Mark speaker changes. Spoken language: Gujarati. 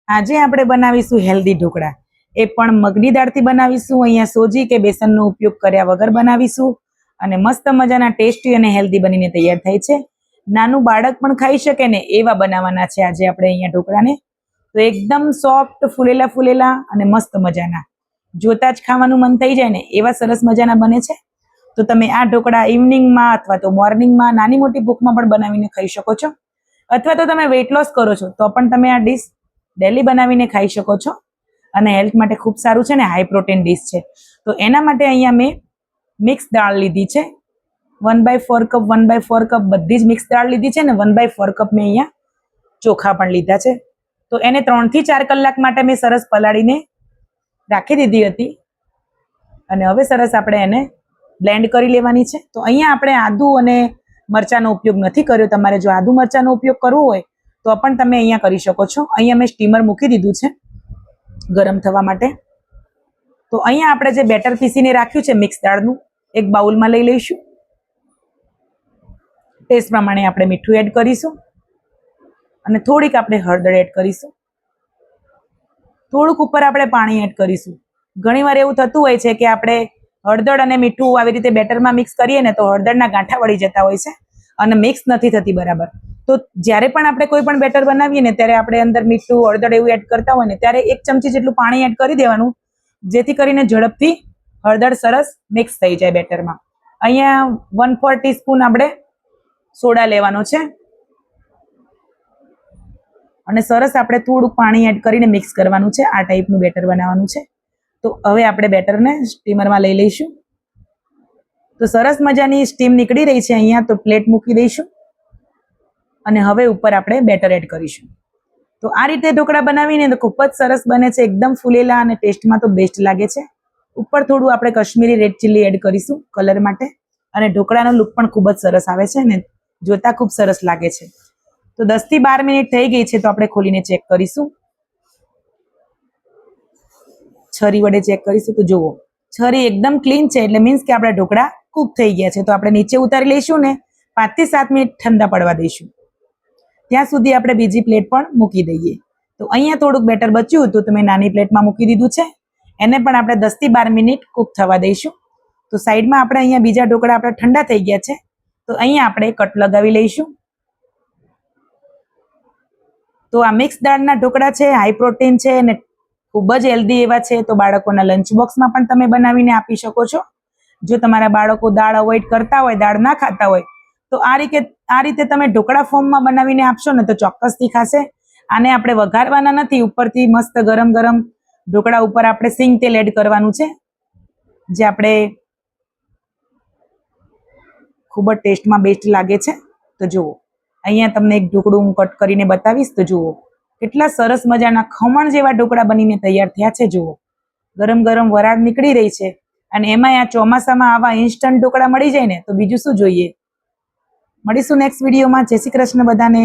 Speaker 1: આજે આપણે બનાવીશું હેલ્ધી ઢોકળા. એ પણ મગની દાળથી બનાવીશું. અહીંયા સોજી કે બેસનનો ઉપયોગ કર્યા વગર બનાવીશું અને મસ્ત મજાના ટેસ્ટી અને હેલ્ધી બનીને તૈયાર થાય છે. નાનું બાળક પણ ખાઈ શકે ને એવા બનાવવાના છે આજે આપણે અહીંયા ઢોકળાને. તો એકદમ સોફ્ટ, ફૂલેલા ફૂલેલા અને મસ્ત મજાના, જોતા જ ખાવાનું મન થઈ જાય ને એવા સરસ મજાના બને છે. તો તમે આ ઢોકળા ઇવનિંગમાં અથવા તો મોર્નિંગમાં નાની મોટી ભૂખમાં પણ બનાવીને ખાઈ શકો છો. અથવા તો તમે વેઇટ લોસ કરો છો તો પણ તમે આ ડીશ ડેલી બનાવીને ખાઈ શકો છો અને હેલ્થ માટે ખૂબ સારું છે ને હાઈ પ્રોટીન ડીશ છે. તો એના માટે અહીંયા મેં મિક્સ દાળ લીધી છે. 1/4 કપ 1/4 કપ બધી જ મિક્સ દાળ લીધી છે ને 1/4 કપ મેં અહીંયા ચોખા પણ લીધા છે. તો એને 3 થી 4 કલાક માટે મેં સરસ પલાળીને રાખી દીધી હતી અને હવે સરસ આપણે એને બ્લેન્ડ કરી લેવાની છે. તો અહીંયા આપણે આદુ અને મરચાંનો ઉપયોગ નથી કર્યો. તમારે જો આદુ મરચાંનો ઉપયોગ કરવો હોય તો પણ તમે અહીંયા કરી શકો છો. અહીંયા મેં સ્ટીમર મૂકી દીધું છે ગરમ થવા માટે. તો અહીંયા આપણે જે બેટર પીસીને રાખ્યું છે મિક્સ દાળનું એક બાઉલમાં લઈ લઈશું. ટેસ્ટ પ્રમાણે આપણે મીઠું એડ કરીશું અને થોડીક આપણે હળદર એડ કરીશું. થોડુંક ઉપર આપણે પાણી એડ કરીશું. ઘણીવાર એવું થતું હોય છે કે આપણે હળદર અને મીઠું આવી રીતે બેટરમાં મિક્સ કરીએ ને તો હળદરના ગાંઠા વળી જતા હોય છે અને મિક્સ નથી થતી બરાબર. તો જ્યારે પણ આપણે કોઈ પણ બેટર બનાવીએ ને ત્યારે આપણે અંદર મીઠું, હળદર એવું એડ કરતા હોય ને ત્યારે 1 ચમચી જેટલું પાણી એડ કરી દેવાનું, જેથી કરીને ઝડપથી હળદર સરસ મિક્સ થઈ જાય બેટરમાં. અહીંયા 1/4 ટીસ્પૂન આપણે સોડા લેવાનો છે અને સરસ આપણે થોડુંક પાણી એડ કરીને મિક્સ કરવાનું છે. આ ટાઈપનું બેટર બનાવવાનું છે. તો હવે આપણે બેટરને સ્ટીમરમાં લઈ લઈશું. તો સરસ મજાની સ્ટીમ નીકળી રહી છે અહીંયા. તો પ્લેટ મૂકી દઈશું અને હવે ઉપર આપણે બેટર એડ કરીશું. તો આ રીતે ઢોકળા બનાવીને તો ખૂબ જ સરસ બને છે, એકદમ ફૂલેલા અને ટેસ્ટમાં તો બેસ્ટ લાગે છે. ઉપર થોડું આપણે કશ્મીરી રેડ ચીલી એડ કરીશું કલર માટે અને ઢોકળાનો લુક પણ ખૂબ જ સરસ આવે છે ને જોતા ખૂબ સરસ લાગે છે. તો 10 થી 12 મિનિટ થઈ ગઈ છે. તો આપણે ખોલીને ચેક કરીશું. છરી વડે ચેક કરીશું તો જુઓ છરી એકદમ ક્લીન છે, એટલે મીન્સ કે આપણા ઢોકળા કૂક થઈ ગયા છે. તો આપણે નીચે ઉતારી લઈશું ને 5 થી 7 મિનિટ ઠંડા પડવા દઈશું. ત્યાં સુધી આપણે બીજી પ્લેટ પણ મૂકી દઈએ. તો અહીંયા થોડુંક બેટર બચ્યું હતું તો મેં નાની પ્લેટમાં મૂકી દીધું છે. એને પણ આપણે 10 થી 12 મિનિટ કૂક થવા દઈશું. તો સાઈડમાં આપણે અહીંયા બીજા ઢોકળા આપણા ઠંડા થઈ ગયા છે. તો અહીંયા આપણે કટ લગાવી લઈશું. તો આ મિક્સ દાળના ઢોકળા છે, હાઈ પ્રોટીન છે અને ખૂબ જ હેલ્ધી એવા છે. તો બાળકોના લંચ બોક્સમાં પણ તમે બનાવીને આપી શકો છો. જો તમારા બાળકો દાળ અવોઇડ કરતા હોય, દાળ ના ખાતા હોય તો આ રીતે તમે ઢોકળા ફોર્મમાં બનાવીને આપશો ને તો ચોક્કસથી ખાશે. આને આપણે વઘારવાના નથી. ઉપરથી મસ્ત ગરમ ગરમ ઢોકળા ઉપર આપણે સિંગ તેલ એડ કરવાનું છે, જે આપણે ખૂબ જ ટેસ્ટમાં બેસ્ટ લાગે છે. તો જુઓ અહીંયા તમને એક ઢોકળું હું કટ કરીને બતાવીશ. તો જુઓ કેટલા સરસ મજાના ખમણ જેવા ઢોકળા બનીને તૈયાર થયા છે. જુઓ ગરમ ગરમ વરાળ નીકળી રહી છે અને એમાં આ ચોમાસામાં આવા ઇન્સ્ટન્ટ ઢોકળા મળી જાય ને તો બીજું શું જોઈએ. મળીશું નેક્સ્ટ વિડીયોમાં. જય શ્રી કૃષ્ણ બધાને.